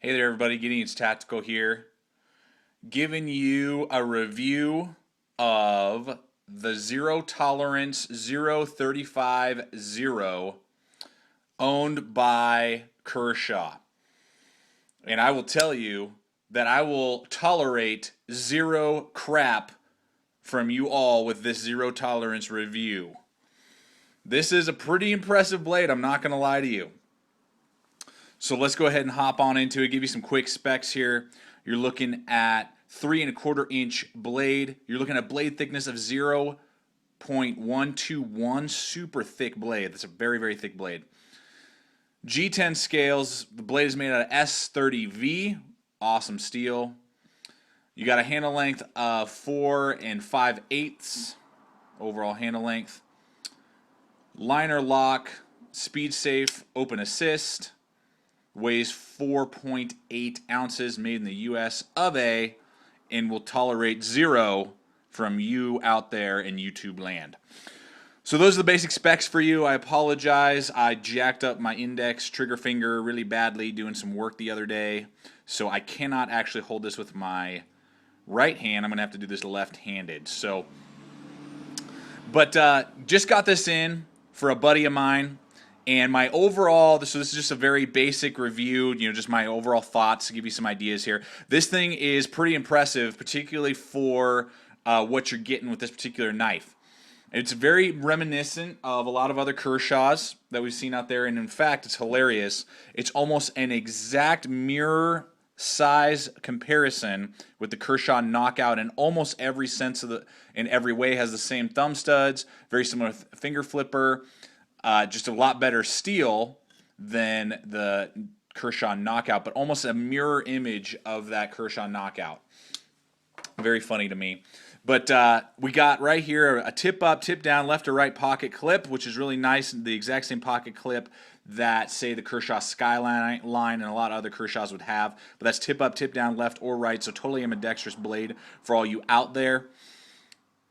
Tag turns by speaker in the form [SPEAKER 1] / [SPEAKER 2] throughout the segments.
[SPEAKER 1] Hey there everybody, Gideon's Tactical here, giving you a review of the Zero Tolerance 0350 owned by Kershaw. And I will tell you that I will tolerate zero crap from you all with this zero tolerance review. This is a pretty impressive blade, I'm not going to lie to you. So let's go ahead and hop on into it, give you some quick specs here. You're looking at 3¼ inch blade. You're looking at blade thickness of 0.121, super thick blade. That's a very, very thick blade. G10 scales, the blade is made out of S30V, awesome steel. You got a handle length of 4 5/8 overall handle length. Liner lock, speed safe, open assist. Weighs 4.8 ounces, made in the US of A, and will tolerate zero from you out there in YouTube land. So those are the basic specs for you. I apologize. I jacked up my index trigger finger really badly doing some work the other day, so I cannot actually hold this with my right hand. I'm going to have to do this left-handed. So, but just got this in for a buddy of mine. And my overall, so this is just a very basic review, just my overall thoughts to give you some ideas here. This thing is pretty impressive, particularly for what you're getting with this particular knife. It's very reminiscent of a lot of other Kershaws that we've seen out there, and in fact, it's hilarious. It's almost an exact mirror size comparison with the Kershaw Knockout in almost every sense of in every way. Has the same thumb studs, very similar finger flipper. Just a lot better steel than the Kershaw Knockout, but almost a mirror image of that Kershaw Knockout. Very funny to me. But we got right here a tip up, tip down, left to right pocket clip, which is really nice. The exact same pocket clip that, say, the Kershaw Skyline line and a lot of other Kershaws would have. But that's tip up, tip down, left or right, so totally ambidextrous blade for all you out there.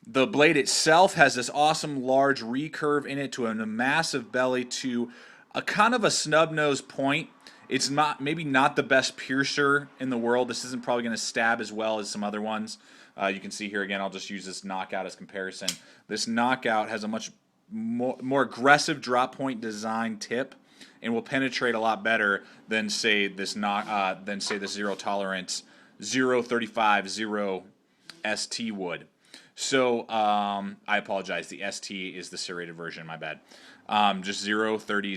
[SPEAKER 1] The blade itself has this awesome large recurve in it to a massive belly to a kind of a snub nose point. It's maybe not the best piercer in the world. This isn't probably going to stab as well as some other ones. You can see here again, I'll just use this Knockout as comparison. This Knockout has a much more aggressive drop point design tip and will penetrate a lot better than say this zero tolerance 0350 ST would. So I apologize. The ST is the serrated version. My bad. Just 030.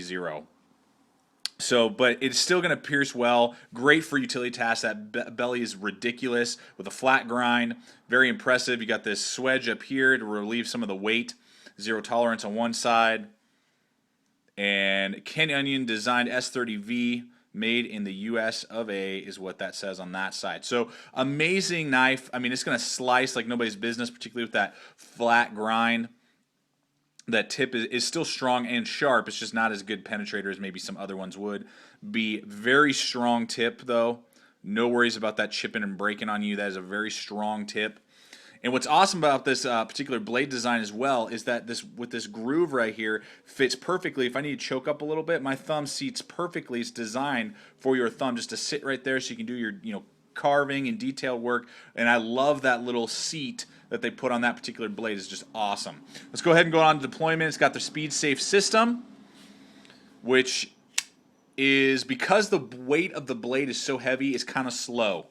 [SPEAKER 1] So, but it's still going to pierce well. Great for utility tasks. That belly is ridiculous with a flat grind. Very impressive. You got this swedge up here to relieve some of the weight. Zero tolerance on one side. And Ken Onion designed S30V. Made in the US of A is what that says on that side. So amazing knife. I mean, it's going to slice like nobody's business, particularly with that flat grind. That tip is still strong and sharp. It's just not as good penetrator as maybe some other ones would be. Very strong tip, though. No worries about that chipping and breaking on you. That is a very strong tip. And what's awesome about this particular blade design as well is that with this groove right here fits perfectly. If I need to choke up a little bit, my thumb seats perfectly. It's designed for your thumb just to sit right there so you can do your carving and detailed work. And I love that little seat that they put on that particular blade. Is just awesome. Let's go ahead and go on to deployment. It's got the speed safe system, which is because the weight of the blade is so heavy, it's kind of slow.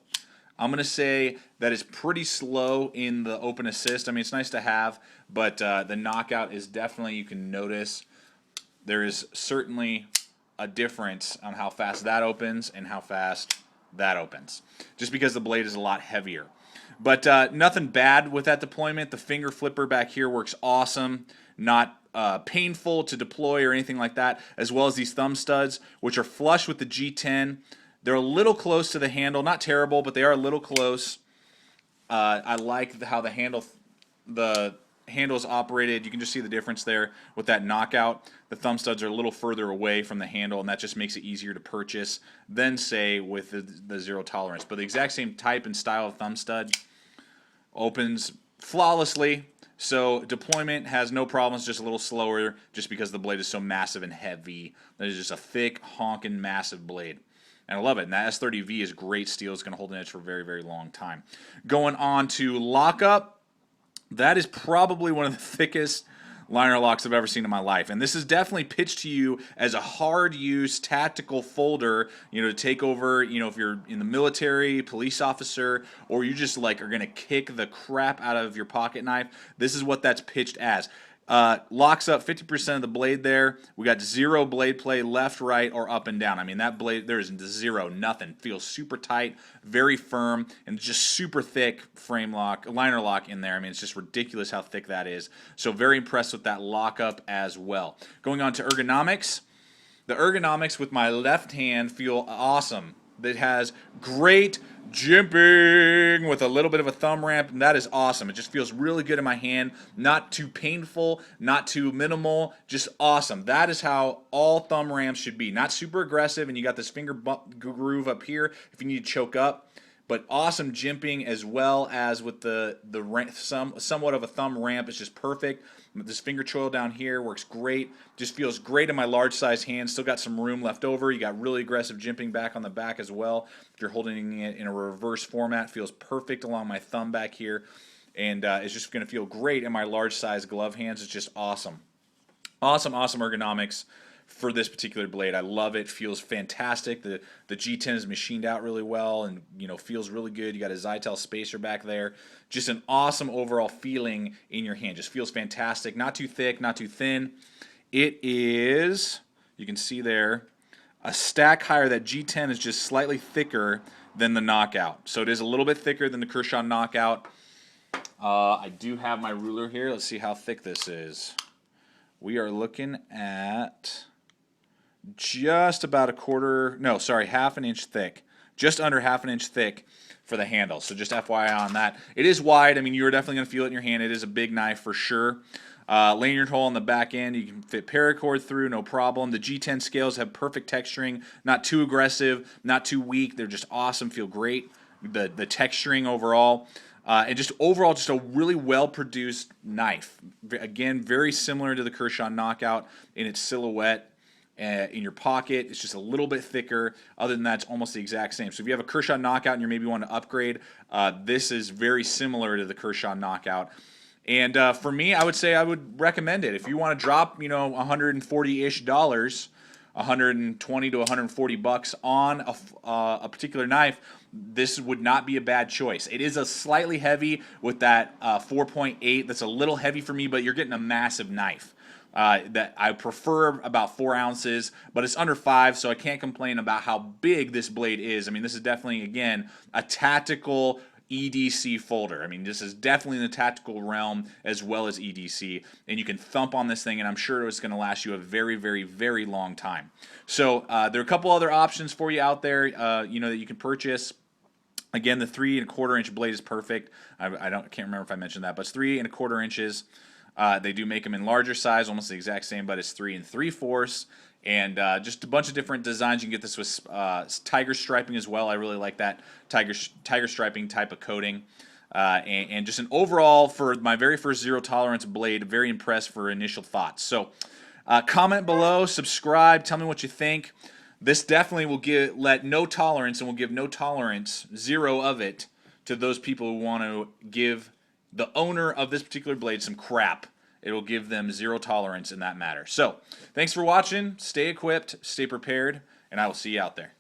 [SPEAKER 1] I'm going to say that it's pretty slow in the open assist. I mean, it's nice to have, but the Knockout is definitely, you can notice, there is certainly a difference on how fast that opens and how fast that opens, just because the blade is a lot heavier. But nothing bad with that deployment. The finger flipper back here works awesome. Not painful to deploy or anything like that, as well as these thumb studs, which are flush with the G10. They're a little close to the handle, not terrible, but they are a little close. I like how the handle is operated. You can just see the difference there with that Knockout. The thumb studs are a little further away from the handle, and that just makes it easier to purchase than, say, with the zero tolerance. But the exact same type and style of thumb stud opens flawlessly. So deployment has no problems, just a little slower, just because the blade is so massive and heavy. That is just a thick, honking, massive blade. And I love it. And that S30V is great steel. It's going to hold an edge for a very, very long time. Going on to lockup. That is probably one of the thickest liner locks I've ever seen in my life. And this is definitely pitched to you as a hard use tactical folder, to take over, if you're in the military, police officer, or you just like are going to kick the crap out of your pocket knife. This is what that's pitched as. Locks up 50% of the blade there. We got zero blade play left, right, or up and down. I mean, that blade, there's zero, nothing. Feels super tight, very firm, and just super thick frame lock, liner lock in there. I mean, it's just ridiculous how thick that is. So very impressed with that lockup as well. Going on to ergonomics. The ergonomics with my left hand feel awesome. That has great jimping with a little bit of a thumb ramp, and that is awesome. It just feels really good in my hand. Not too painful, not too minimal, just awesome. That is how all thumb ramps should be. Not super aggressive, and you got this finger groove up here if you need to choke up. But awesome jimping as well as with the somewhat of a thumb ramp. It's just perfect. This finger choil down here works great. Just feels great in my large size hand. Still got some room left over. You got really aggressive jimping back on the back as well. If you're holding it in a reverse format, feels perfect along my thumb back here. And it's just going to feel great in my large size glove hands. It's just awesome. Awesome ergonomics for this particular blade. I love it. Feels fantastic. The G10 is machined out really well and feels really good. You got a Zytel spacer back there. Just an awesome overall feeling in your hand. Just feels fantastic. Not too thick, not too thin. It is, you can see there, a stack higher. That G10 is just slightly thicker than the Knockout. So it is a little bit thicker than the Kershaw Knockout. I do have my ruler here. Let's see how thick this is. We are looking at just about half an inch thick. Just under half an inch thick for the handle. So just FYI on that. It is wide. I mean, you're definitely going to feel it in your hand. It is a big knife for sure. Lanyard hole on the back end. You can fit paracord through, no problem. The G10 scales have perfect texturing. Not too aggressive, not too weak. They're just awesome. Feel great. The texturing overall. And just overall, just a really well-produced knife. Again, very similar to the Kershaw Knockout in its silhouette. In your pocket, it's just a little bit thicker. Other than that, it's almost the exact same. So if you have a Kershaw Knockout and you maybe want to upgrade, this is very similar to the Kershaw Knockout. And for me, I would say I would recommend it. If you want to drop, $140-ish, $120 to $140 on a particular knife, this would not be a bad choice. It is a slightly heavy with that 4.8. That's a little heavy for me, but you're getting a massive knife. That I prefer about 4 ounces, but it's under 5, so I can't complain about how big this blade is. I mean, this is definitely, again, a tactical EDC folder. I mean, this is definitely in the tactical realm as well as EDC, and you can thump on this thing, and I'm sure it's going to last you a very, very, very long time. So there are a couple other options for you out there, that you can purchase. Again, the 3 1/4 inch blade is perfect. I can't remember if I mentioned that, but it's 3 1/4 inches. They do make them in larger size, almost the exact same, but it's 3 3/4, and just a bunch of different designs. You can get this with tiger striping as well. I really like that tiger striping type of coating, and just an overall, for my very first zero tolerance blade, very impressed for initial thoughts. So comment below, subscribe, tell me what you think. This definitely will let no tolerance, and will give no tolerance, zero of it, to those people who want to give the owner of this particular blade some crap. It will give them zero tolerance in that matter. So, thanks for watching. Stay equipped, stay prepared, and I will see you out there.